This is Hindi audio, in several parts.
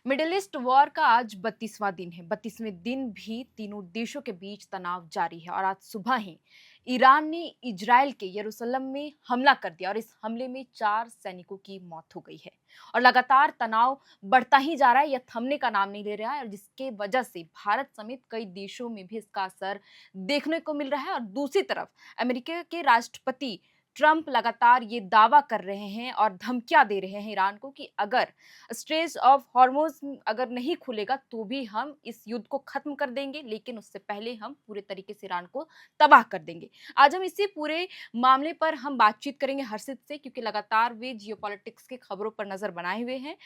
मिडिल ईस्ट वॉर का आज 32वां दिन है। 32वें दिन भी तीनों देशों के बीच तनाव जारी है और आज सुबह ही ईरान ने इजराइल के यरूशलेम में हमला कर दिया और इस हमले में 4 सैनिकों की मौत हो गई है। और लगातार तनाव बढ़ता ही जा रहा है, यह थमने का नाम नहीं ले रहा है और जिसके वजह से भारत समेत कई देशों में भी इसका असर देखने को मिल रहा है। और दूसरी तरफ अमेरिका के राष्ट्रपति ट्रंप लगातार ये दावा कर रहे हैं और धमकियां दे रहे हैं ईरान को कि अगर स्ट्रेस ऑफ हॉर्मोज अगर नहीं खुलेगा तो भी हम इस युद्ध को खत्म कर देंगे, लेकिन उससे पहले हम पूरे तरीके से ईरान को तबाह कर देंगे। आज हम इसी पूरे मामले पर हम बातचीत करेंगे हर्षित से, क्योंकि लगातार वे जियोपॉलिटिक्स की खबरों पर नजर बनाए हुए हैं।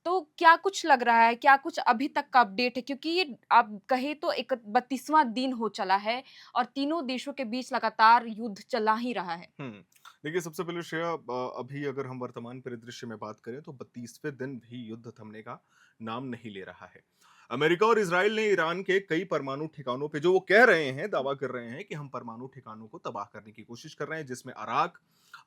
तो क्या कुछ लग रहा है, क्या कुछ अभी तक का अपडेट है, क्योंकि ये आप कहे तो एक 32वां दिन हो चला है और तीनों देशों के बीच लगातार युद्ध चला ही रहा है। देखिए, सबसे पहले श्रेया, अभी अगर हम वर्तमान परिदृश्य में बात करें तो 32वें दिन भी युद्ध थमने का नाम नहीं ले रहा है। अमेरिका और इजराइल ने ईरान के कई परमाणु ठिकानों पे, जो वो कह रहे हैं, दावा कर रहे हैं कि हम परमाणु ठिकानों को तबाह करने की कोशिश कर रहे हैं, जिसमें अराक,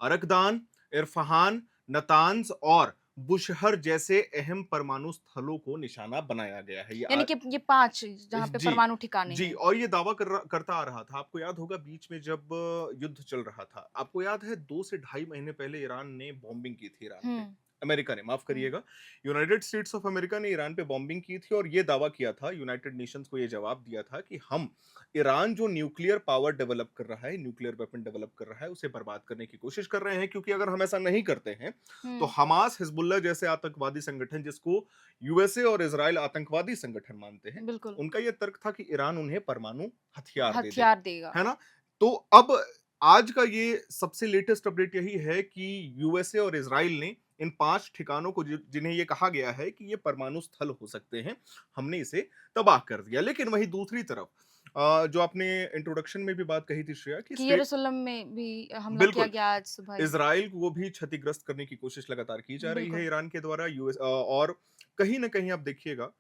अरकदान, इरफहान, नतान्ज और बुशहर जैसे अहम परमाणु स्थलों को निशाना बनाया गया है। यानी कि ये 5 जहाँ पे जी, परमाणु ठिकाने जी, हैं। और ये दावा करता आ रहा था। आपको याद होगा बीच में जब युद्ध चल रहा था, आपको याद है 2 से ढाई महीने पहले ईरान ने बॉम्बिंग की थी ईरान पे। हुँ, अमेरिका ने, माफ हुँ। करिएगा, यूनाइटेड स्टेट्स ऑफ अमेरिका ने ईरान पे बॉम्बिंग की थी और ये दावा किया था, यूनाइटेड नेशंस को ये जवाब दिया था कि हम ईरान जो न्यूक्लियर पावर डेवलप कर रहा है, न्यूक्लियर वेपन डेवलप कर रहा है, उसे बर्बाद करने की कोशिश कर रहे हैं, क्योंकि अगर हम ऐसा नहीं करते हैं, तो हुँ, हमास, हिजबुल्लाह जैसे आतंकवादी संगठन, जिसको यूएसए और इजराइल आतंकवादी संगठन मानते हैं, बिल्कुल, उनका ये तर्क था कि ईरान उन्हें परमाणु हथियार दे दे, हथियार देगा। है ना? तो अब आज का ये सबसे लेटेस्ट अपडेट यही है कि यूएसए और इजराइल ने इन 5 ठिकानों को, जिन्हें ये कहा गया है कि ये परमाणु स्थल हो सकते हैं, हमने इसे तबाह कर दिया। लेकिन वहीं दूसरी तरफ जो आपने इंट्रोडक्शन में भी बात कही थी श्रेया, कि कि स्टेट, यरूशलेम में भी हमला किया बिल्कुल, गया आज सुबह ही। इज़राइल को भी क्षतिग्रस्त करने की कोशिश लगातार की जा रही है बिल्कुल। ईरान के द्वारा, और कहीं न कहीं आप देखिएगा,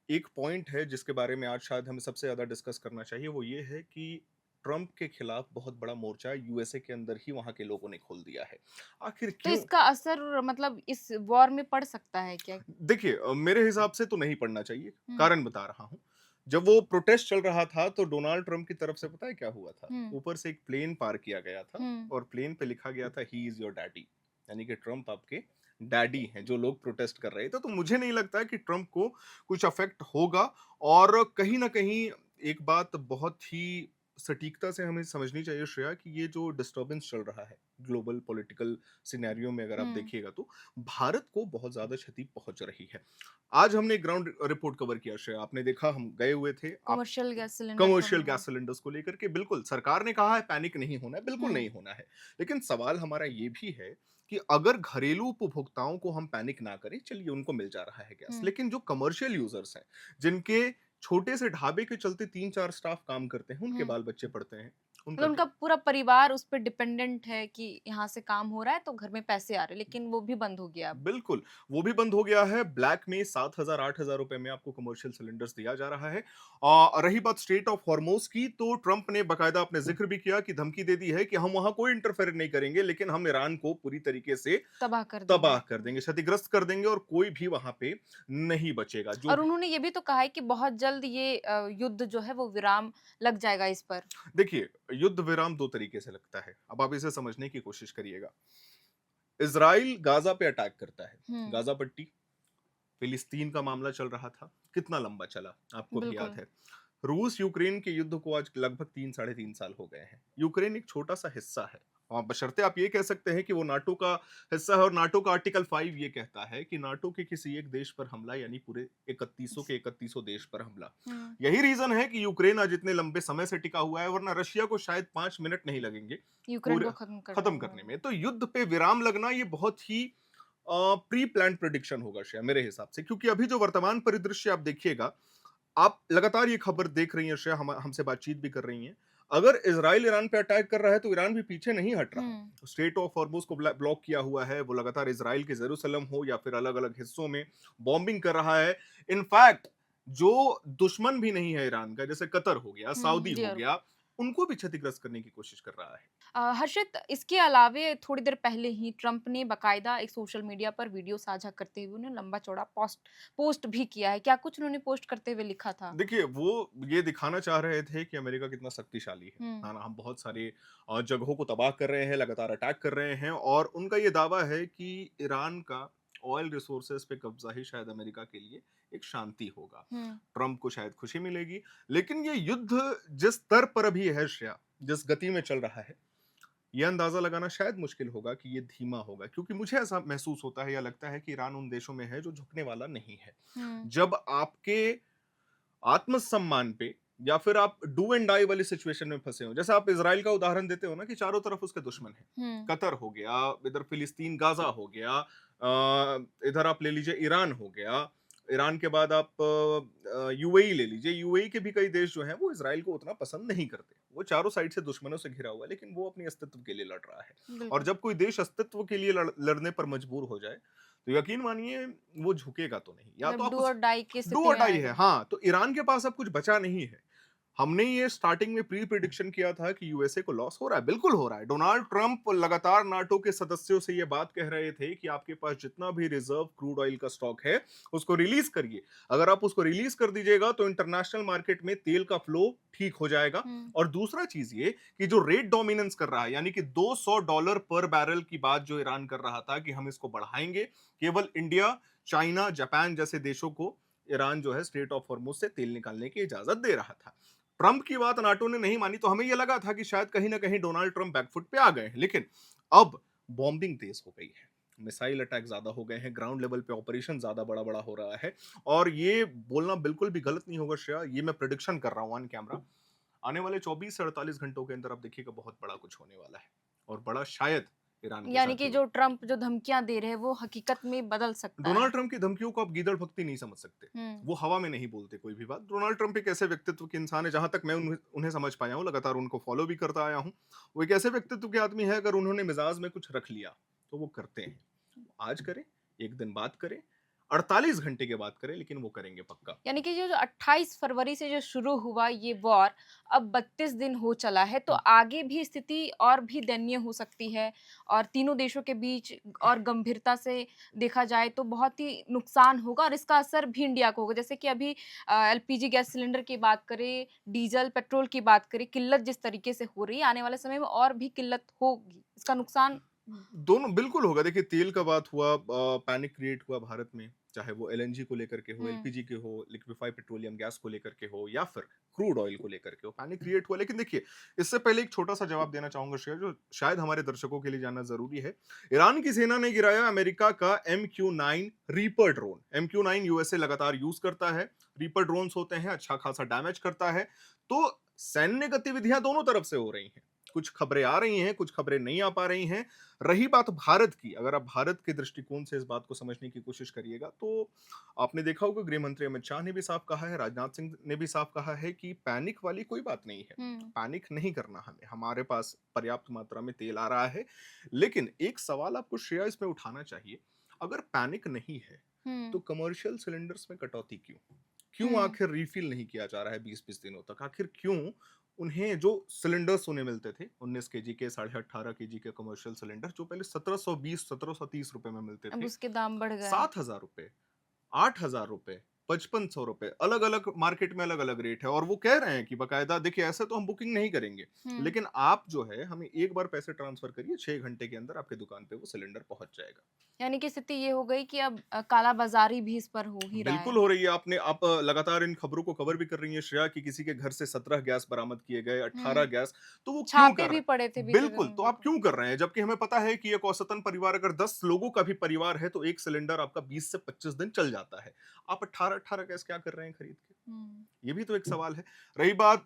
एक पॉइंट है जिसके बारे में आज शायद हमें सबसे ज़्यादा डिस्कस करना चाहिए, वो ये है कि ट्रंप के खिलाफ बहुत बड़ा मोर्चा यूएसए के अंदर ही वहाँ के लोगों ने खोल दिया है। आखिर तो क्यों? इसका असर मतलब इस वॉर में पड़ सकता है क्या? देखिए, मेरे हिसाब से तो नहीं पड़ना चाहिए, हुँ, कारण बता रहा हूँ। जब वो प्रोटेस्ट चल रहा था तो डोनाल्ड ट्रंप की तरफ से पता है क्या हुआ था? हुँ, ऊपर से एक प्लेन पार किया गया था हुँ। और प्लेन पे लिखा गया था, ही इज़ योर डैडी। यानी कि ट्रंप आपके डैडी हैं, जो लोग प्रोटेस्ट कर रहे थे। तो मुझे नहीं लगता है कि ट्रंप को कुछ अफेक्ट होगा, और कहीं न कहीं एक बात बहुत ही सटीकता से हमें समझनी चाहिए श्रेया, कि ये जो डिस्टर्बेंस चल रहा है ग्लोबल पॉलिटिकल सिनेरियो में, अगर आप हुँ, देखिएगा तो भारत को बहुत ज़्यादा क्षति पहुँच रही है। आज हमने ग्राउंड रिपोर्ट कवर किया श्रेया, आपने देखा, हम गए हुए थे आप कमर्शियल गैस सिलेंडर पर कमर्शियल हाँ। गैस सिलेंडर्स को लेकर के। बिल्कुल, सरकार ने कहा है पैनिक नहीं होना है, बिल्कुल हुँ, नहीं होना है। लेकिन सवाल हमारा ये भी है कि अगर घरेलू उपभोक्ताओं को हम पैनिक ना करें, चलिए उनको मिल जा रहा है गैस, हुँ। लेकिन जो कमर्शियल यूज़र्स हैं, जिनके छोटे से ढाबे के चलते 3-4 स्टाफ काम करते हैं, उनके हुँ। बाल बच्चे पढ़ते हैं, उनका मतलब उनका क्या? पूरा परिवार उस पे डिपेंडेंट है कि यहाँ से काम हो रहा है तो घर में पैसे आ रहे हैं, लेकिन वो भी बंद हो गया अब। बिल्कुल, वो भी बंद हो गया है। ब्लैक में 7,000 8,000 रुपए में आपको कमर्शियल सिलेंडर्स दिया जा रहा है। रही बात स्ट्रेट ऑफ हॉर्मोज़ की, तो ट्रंप ने बाकायदा आपने ज़िक्र भी किया कि धमकी दे दी है कि हम वहाँ कोई इंटरफेयर नहीं करेंगे, लेकिन हम ईरान को पूरी तरीके से तबाह कर तबाह देंगे। कर देंगे, क्षतिग्रस्त कर देंगे और कोई भी वहाँ पे नहीं बचेगा। जो और उन्होंने ये भी तो कहा है कि बहुत जल्द ये युद्ध जो है वो विराम लग जाएगा इस पर। देखिए, युद्ध विराम 2 तरीके से लगता है। अब आप इसे समझने की कोशिश करिएगा। इज़राइल गाज़ा पे अटैक करता है। हुँ, गाज़ा पट्टी, फिलिस्तीन का मामला चल रहा था। कितना लंबा चला, आपको भी याद बिल्कुल। है। रूस यूक्रेन के युद्ध को आज लगभग 3 साढ़े 3 साल हो गए हैं। यूक्रेन एक छोटा-सा हिस्सा है। बशर्ते आप ये कह सकते हैं कि वो नाटो का हिस्सा है, और नाटो का आर्टिकल 5 ये कहता है कि नाटो के किसी एक देश पर हमला, यानी पूरे 3100 के 3100 देश पर हमला। हुँ, यही रीज़न है कि यूक्रेन आज इतने लंबे समय से टिका हुआ है, वरना रशिया को शायद 5 मिनट नहीं लगेंगे यूक्रेन पूरे को खत्म करने खत्म में। करने हुँ, में। तो युद्ध पे विराम लगना ये बहुत ही प्री प्लान्ड प्रेडिक्शन होगा शायद, मेरे हिसाब से, क्योंकि अभी जो वर्तमान परिदृश्य आप देखिएगा, आप लगातार ये खबर देख रही हैं श्रेया, हमसे बातचीत भी कर रही हैं। अगर इज़राइल ईरान पे अटैक कर रहा है, तो ईरान भी पीछे नहीं हट रहा। हुँ, स्ट्रेट ऑफ हॉर्मुज़ को ब्लॉक किया हुआ है, वो लगातार इज़राइल के जेरूसलम हो या फिर अलग-अलग हिस्सों में बॉम्बिंग कर रहा है। इनफैक्ट जो दुश्मन भी नहीं है ईरान का, जैसे कतर हो गया, हुँ, सऊदी जी हो और गया, उनको भी क्षतिग्रस्त करने की कोशिश कर रहा है। हर्षित, इसके अलावे थोड़ी देर पहले ही ट्रंप ने बाकायदा एक सोशल मीडिया पर वीडियो साझा करते हुए उन्हें लंबा चौड़ा पोस्ट भी किया है। क्या कुछ उन्होंने पोस्ट करते हुए लिखा था? देखिए, वो ये दिखाना चाह रहे थे कि अमेरिका कितना शक्तिशाली हुँ, है ना? हम बहुत सारे जगहों को तबाह कर रहे हैं, लगातार अटैक कर रहे हैं और उनका ये दावा है कि ईरान का ऑयल रिसोर्सेज़ पे कब्ज़ा ही शायद अमेरिका के लिए एक शांति होगा। हुँ, ट्रंप को शायद खुशी मिलेगी, लेकिन ये युद्ध जिस स्तर पर अभी है श्रेया, जिस गति में चल रहा है, ये अंदाज़ा लगाना शायद मुश्किल होगा कि ये धीमा होगा क्योंकि मुझे ऐसा महसूस होता है या लगता है कि ईरान उन देशों में है जो झुकने वाला नहीं है। हुँ, जब आपके आत्मसम्मान पे या फिर आप डू एंड डाई वाली सिचुएशन में फंसे हो जैसे आप इजराइल का उदाहरण देते हो ना कि चारों तरफ उसके दुश्मन हैं। हुँ, कतर हो गया, इधर फिलिस्तीन गाजा हो गया, इधर आप ले लीजिए ईरान हो गया, ईरान के बाद आप यूएई ले लीजिए। यूएई के भी कई देश जो हैं वो इजराइल को उतना पसंद नहीं करते, वो चारों साइड से दुश्मनों से घिरा हुआ है, लेकिन वो अपनी अस्तित्व के लिए लड़ रहा है। और बिल्कुल। जब कोई देश अस्तित्व के लिए लड़ने पर मजबूर हो जाए तो यकीन मानिए वो झुकेगा तो नहीं, या तो मतलब आप डू उस और डाई की डू स्थिति और में डाई है। आएगा। हाँ, तो ईरान के पास अब कुछ बचा नहीं है। हमने ये स्टार्टिंग में प्री प्रिडिक्शन किया था कि यूएसए को लॉस हो रहा है, बिल्कुल हो रहा है। डोनाल्ड ट्रंप लगातार नाटो के सदस्यों से ये बात कह रहे थे कि आपके पास जितना भी रिजर्व क्रूड ऑयल का स्टॉक है, उसको रिलीज करिए। अगर आप उसको रिलीज कर दीजिएगा तो इंटरनेशनल मार्केट में तेल का फ्लो ठीक हो जाएगा। हुँ, और दूसरा चीज ये कि जो रेट डोमिनेंस कर रहा है, यानी कि $200 पर बैरल की बात जो ईरान कर रहा था कि हम इसको बढ़ाएंगे, केवल इंडिया, चाइना, जापान जैसे देशों को ईरान जो है स्ट्रेट ऑफ हॉर्मुज से तेल निकालने की इजाजत दे रहा था। ट्रंप की बात नाटो ने नहीं मानी तो हमें यह लगा था कि शायद कहीं ना कहीं डोनाल्ड ट्रंप बैकफुट पे आ गए हैं, लेकिन अब बॉम्बिंग तेज हो गई है, मिसाइल अटैक ज्यादा हो गए हैं, ग्राउंड लेवल पे ऑपरेशन ज्यादा बड़ा बड़ा हो रहा है। और ये बोलना बिल्कुल भी गलत नहीं होगा श्रेया, ये मैं प्रिडिक्शन कर रहा हूं ऑन कैमरा। आने वाले 24 से 48 घंटों के अंदर आप देखिएगा बहुत बड़ा कुछ होने वाला है, और बड़ा शायद ईरान के यानी साथ कि ही हो। जो ट्रंप जो धमकियाँ दे रहे हैं वो हकीकत में बदल सकता डोनाल्ड है। ट्रंप की धमकियों को आप गीदड़ भक्ति नहीं समझ सकते। हुँ, वो हवा में नहीं बोलते कोई भी बात। डोनाल्ड ट्रंप एक ऐसे व्यक्तित्व के इंसान है, जहाँ तक मैं उन्हें समझ पाया हूँ, लगातार उनको फॉलो भी करता आया हूँ। वो एक ऐसे व्यक्तित्व के आदमी है, अगर उन्होंने मिजाज में कुछ रख लिया, तो वो करते हैं। आज करें, एक दिन बाद करें, 48 घंटे के बाद करें, लेकिन वो करेंगे पक्का। यानी कि जो 28 फरवरी से जो शुरू हुआ ये वॉर अब 32 दिन हो चला है, तो हुँ। आगे भी स्थिति और भी दयनीय हो सकती है और तीनों देशों के बीच और गंभीरता से देखा जाए तो बहुत ही नुकसान होगा और इसका असर भी इंडिया को होगा। जैसे कि अभी एलपीजी गैस सिलेंडर की बात करें, डीज़ल, पेट्रोल की बात करें, किल्लत जिस तरीके से हो रही है, आने वाले समय में और भी किल्लत होगी। इसका नुकसान दोनों बिल्कुल होगा। देखिए, तेल का बात हुआ, पैनिक क्रिएट हुआ भारत में, चाहे वो एलएनजी को लेकर के हो, हुँ, एलपीजी के हो, लिक्विफाइड पेट्रोलियम गैस को लेकर के हो, या फिर क्रूड ऑयल को लेकर के हो, पैनिक क्रिएट हुआ। लेकिन देखिए, इससे पहले एक छोटा-सा जवाब देना चाहूँगा श्रेया, जो शायद हमारे दर्शकों के लिए जानना ज़रूरी है। ईरान की सेना ने गिराया अमेरिका का एमक्यू-9 रीपर ड्रोन। एमक्यू-9 यूएसए लगातार यूज़ करता है। रीपर ड्रोन्स होते हैं, अच्छा खासा डैमेज करता है। तो सैन्य गतिविधियाँ दोनों तरफ से हो रही हैं। कुछ खबरें आ रही हैं, कुछ खबरें नहीं आ पा रही हैं। रही बात भारत की, अगर आप भारत के दृष्टिकोण से इस बात को समझने की कोशिश करिएगा, तो आपने देखा होगा गृह मंत्री अमित शाह ने भी साफ कहा है, राजनाथ सिंह ने भी साफ कहा है कि पैनिक वाली कोई बात नहीं है। हुँ, पैनिक नहीं करना हमें, हमारे पास पर्याप्त मात्रा में तेल आ रहा है। लेकिन एक सवाल आपको श्रेया इसमें उठाना चाहिए, अगर पैनिक नहीं है, तो हुँ, कमर्शियल सिलेंडर्स में कटौती क्यों? क्यों हुँ। आखिर रिफिल नहीं किया जा रहा है 20-20 दिनों तक? आखिर क्यों उन्हें जो सिलेंडर्स उन्हें मिलते थे 19 केजी के, साढ़े 18 केजी के कमर्शियल सिलेंडर, जो पहले 1720 1730 रुपए में मिलते अब थे, उसके दाम बढ़ गए हैं। 7,000 रुपए, 8,000 रुपए, 5500 रुपए, अलग अलग मार्केट में अलग अलग रेट है। और वो कह रहे हैं कि बकायदा, देखिए ऐसे तो हम बुकिंग नहीं करेंगे, हुँ। लेकिन आप जो है हमें एक बार पैसे ट्रांसफर करिए, 6 घंटे के अंदर आपके दुकान पे वो सिलेंडर पहुंच जाएगा। यानी कि स्थिति ये हो गई कि अब कालाबाज़ारी भी इस पर हो ही रहा बिल्कुल है। हो रही है। आप लगातार इन खबरों को कवर भी कर रही हैं श्रेया, कि किसी के घर से 17 गैस बरामद किए गए, 18 हुँ। गैस। तो वो क्यों छापे कर भी रहे पड़े थे हैं? बीते बिल्कुल, दिनों, तो आप बिल्कुल। क्यों कर रहे हैं? जबकि हमें पता है कि एक औसतन परिवार अगर 10 लोगों का भी परिवार है, तो एक सिलेंडर आपका 20 से 25 दिन चल जाता है। आप 18-18 गैस क्या कर रहे हैं खरीद के? हुँ। ये भी तो एक सवाल है। रही बात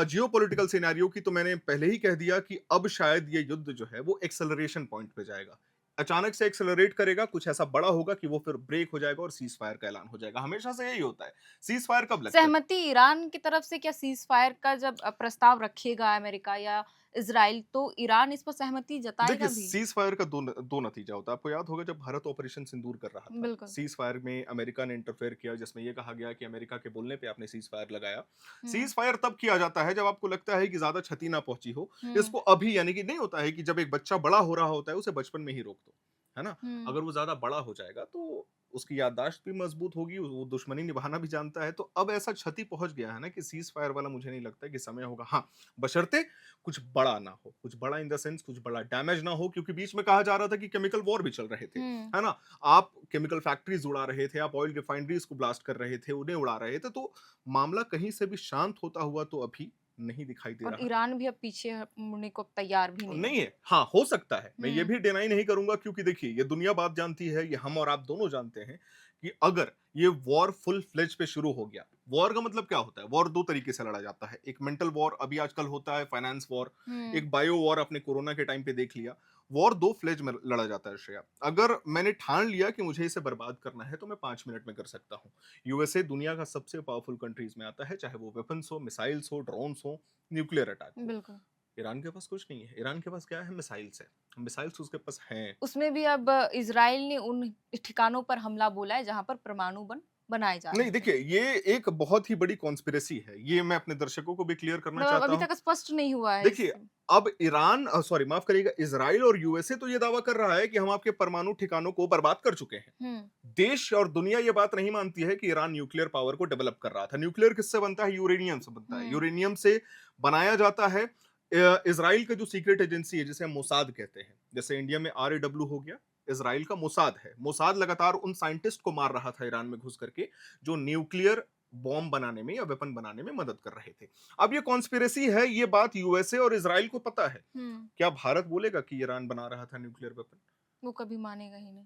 जियोपॉलिटिकल सिनेरियो की, तो मैंने पहले ही कह दिया कि अब शायद ये युद्ध जो है वो एक्सेलरेशन पॉइंट पे जाएगा। अचानक से एक्सेलरेट करेगा, कुछ ऐसा बड़ा होगा कि वो फिर ब्रेक हो जाएगा और सीज़ फायर का ऐलान हो जाएगा। हमेशा से यही होता है। सीज़ फायर कब लगता है? सहमति ईरान की तरफ से क्या सीज़फायर का जब प्रस्ताव रखेगा अमेरिका या इजराइल, तो ईरान इस पर सहमति देखिए, जताएगा भी? सीज फायर का दो नतीजा होता है। आपको याद होगा जब भारत ऑपरेशन सिंदूर कर रहा था, बिल्कुल। सीज फायर में अमेरिका ने इंटरफेयर किया, जिसमें ये कहा गया कि अमेरिका के बोलने पे आपने सीज फायर लगाया। हुँ, सीज फायर तब किया जाता है जब आपको लगता है कि ज्यादा क्षति ना पहुंची हो। हुँ, इसको अभी यानी कि नहीं होता है कि जब एक बच्चा बड़ा हो रहा होता है उसे बचपन में ही रोक दो, है ना? हुँ, अगर वो ज्यादा बड़ा हो जाएगा तो उसकी याददाश्त भी मजबूत होगी, वो दुश्मनी निभाना भी जानता है। तो अब ऐसा क्षति पहुंच गया है ना कि सीज फायर वाला मुझे नहीं लगता है कि समय होगा। हाँ, बशर्ते कुछ बड़ा ना हो, कुछ बड़ा इन द सेंस कुछ बड़ा डैमेज ना हो, क्योंकि बीच में कहा जा रहा था कि केमिकल वॉर भी चल रहे थे, हुँ। है ना? आप केमिकल फैक्ट्रीज उड़ा रहे थे, आप ऑयल रिफाइनरीज को ब्लास्ट कर रहे थे, उन्हें उड़ा रहे थे, तो मामला कहीं से भी शांत होता हुआ तो अभी नहीं दिखाई दे और रहा। ईरान भी अब पीछे मुड़ने को तैयार भी नहीं नहीं है। है, हाँ, हो सकता है। मैं ये हुँ, भी डिनाई नहीं करूँगा, क्योंकि देखिए ये दुनिया बात जानती है, ये हम और आप दोनों जानते हैं कि अगर ये वॉर फुल फ्लेज पे शुरू हो गया, वॉर का मतलब क्या होता है? वॉर 2 तरीके से लड़ा जाता है। एक मेंटल वॉर अभी आजकल होता है, फाइनेंस वॉर, हुँ, एक बायो वॉर आपने कोरोना के टाइम पे देख लिया। वॉर 2 फ्लेज में लड़ा जाता है श्रेया। अगर मैंने ठान लिया कि मुझे इसे बर्बाद करना है तो मैं 5 मिनट में कर सकता हूँ। यूएसए दुनिया का सबसे पावरफुल कंट्रीज़ में आता है, चाहे वो वेपन्स हो, मिसाइल्स हो, ड्रोन्स हो, न्यूक्लियर अटैक हो। बिल्कुल। ईरान के पास कुछ नहीं है। ईरान के पास क्या है? मिसाइल्स है। मिसाइल्स उसके पास हैं। उसमें भी अब इज़राइल ने उन ठिकानों पर हमला बोला है जहाँ पर परमाणु बम बनाए जा रहे नहीं थे। देखिए, ये एक बहुत ही बड़ी कॉन्स्पिरेसी है। ये मैं अपने दर्शकों को भी क्लियर करना मतलब चाहता अभी हूँ। तक स्पष्ट नहीं हुआ है देखिए, इस। अब ईरान सॉरी माफ़ करिएगा, इज़राइल और यूएसए तो ये दावा कर रहा है कि हम आपके परमाणु ठिकानों को बर्बाद कर चुके हैं। हुँ, देश और दुनिया ये बात नहीं मानती है कि ईरान न्यूक्लियर पावर को डेवलप कर रहा था। न्यूक्लियर किससे बनता है? यूरेनियम से बनता है। हुँ, यूरेनियम से बनाया जाता है। इज़राइल का जो सीक्रेट एजेंसी है जिसे हम मोसाद कहते हैं, जैसे इंडिया में आरएडब्ल्यू हो गया, इज़राइल का मोसाद है। मोसाद लगातार उन साइंटिस्ट को मार रहा था ईरान में घुस करके, जो न्यूक्लियर बॉम्ब बनाने में या वेपन बनाने में मदद कर रहे थे। अब ये कॉन्स्पिरेसी है, ये बात यूएसए और इज़राइल को पता है। हुँ। क्या भारत बोलेगा कि ईरान बना रहा था न्यूक्लियर वेपन? वो कभी मानेगा ही नहीं।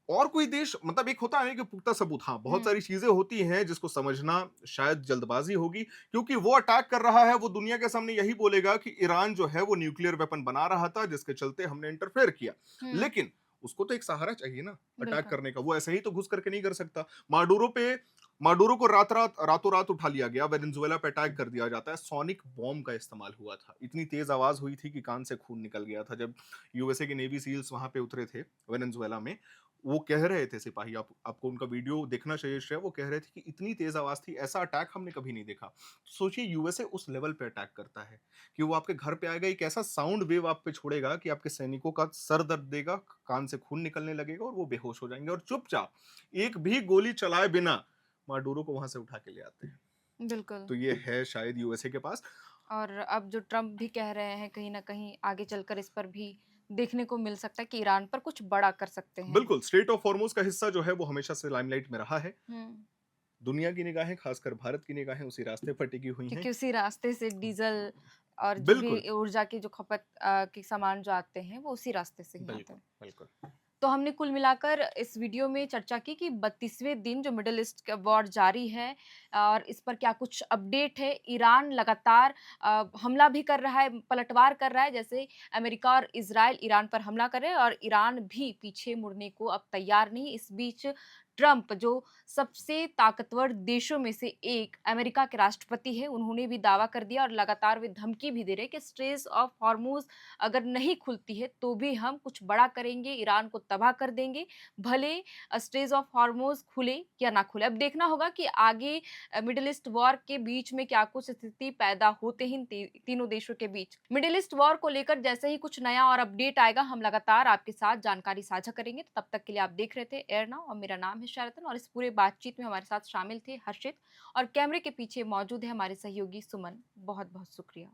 और कोई देश, मतलब एक होता है ना कि पुख्ता सबूत, हाँ, बहुत हुँ, सारी चीजें होती हैं जिसको समझना शायद जल्दबाजी होगी, क्योंकि वो अटैक कर रहा है, वो दुनिया के सामने यही बोलेगा कि ईरान जो है वो न्यूक्लियर वेपन बना रहा था जिसके चलते हमने इंटरफेयर किया। हुँ, लेकिन उसको तो एक सहारा चाहिए ना अटैक बिल्कुल। करने का, वो ऐसे ही तो घुस करके नहीं कर सकता। माडूरो को रातों रात उठा लिया गया, वेनेजुएला पे अटैक कर दिया जाता है, सोनिक बॉम्ब का इस्तेमाल हुआ था, इतनी तेज आवाज हुई थी कि कान से खून निकल गया था जब यूएसए के नेवी सील्स वहां पे उतरे थे वेनेजुएला में। वो कह रहे थे सिपाही, आपको उनका वीडियो देखना चाहिए श्रेया, वो कह रहे थे कि इतनी तेज आवाज थी, ऐसा अटैक हमने कभी नहीं देखा। सोचिए यूएसए उस लेवल पे अटैक करता है कि वो आपके घर पे आएगा, एक ऐसा साउंड वेव आप पे छोड़ेगा कि आपके सैनिकों का सर दर्द देगा, कान से खून निकलने लगेगा और वो बेहोश हो जाएंगे, और चुपचाप एक भी गोली चलाए बिना माडूरो को वहां से उठा के ले आते हैं। बिल्कुल। तो ये है शायद यूएसए के पास। और अब जो ट्रम्प भी कह रहे हैं कहीं न कहीं आगे चलकर इस पर भी देखने को मिल सकता है कि ईरान पर कुछ बड़ा कर सकते हैं। बिल्कुल, स्ट्रेट ऑफ हॉर्मुज का हिस्सा जो है वो हमेशा से लाइमलाइट में रहा है। हुँ, दुनिया की निगाहें, खासकर भारत की निगाहें उसी रास्ते पर टिकी हुई हैं। क्योंकि उसी रास्ते से डीज़ल और जो बिल्कुल, भी ऊर्जा की जो खपत के सामान जो आते हैं, वो उसी रास्ते से ही आते बिल्कुल, हैं। बिल्कुल। तो हमने कुल मिलाकर इस वीडियो में चर्चा की कि 32वें दिन जो मिडल ईस्ट का वॉर जारी है और इस पर क्या कुछ अपडेट है। ईरान लगातार हमला भी कर रहा है, पलटवार कर रहा है, जैसे अमेरिका और इज़राइल ईरान पर हमला कर रहे हैं और ईरान भी पीछे मुड़ने को अब तैयार नहीं। इस बीच ट्रंप जो सबसे ताकतवर देशों में से एक अमेरिका के राष्ट्रपति हैं, उन्होंने भी दावा कर दिया और लगातार वे धमकी भी दे रहे हैं कि स्ट्रेस ऑफ हॉर्मुज़ अगर नहीं खुलती है तो भी हम कुछ बड़ा करेंगे, ईरान को तबाह कर देंगे, भले स्ट्रेस ऑफ हॉर्मुज़ खुले या ना खुले। अब देखना होगा कि आगे मिडल ईस्ट वॉर के बीच में क्या कुछ स्थिति पैदा होते हैं इन तीनों देशों के बीच। मिडल ईस्ट वॉर को लेकर जैसे ही कुछ नया और अपडेट आएगा, हम लगातार आपके साथ जानकारी साझा करेंगे। तो तब तक के लिए आप देख रहे थे एयर नाउ और मेरा नाम है शरतन और इस पूरे बातचीत में हमारे साथ शामिल थे हर्षित और कैमरे के पीछे मौजूद है हमारे सहयोगी सुमन। बहुत-बहुत शुक्रिया।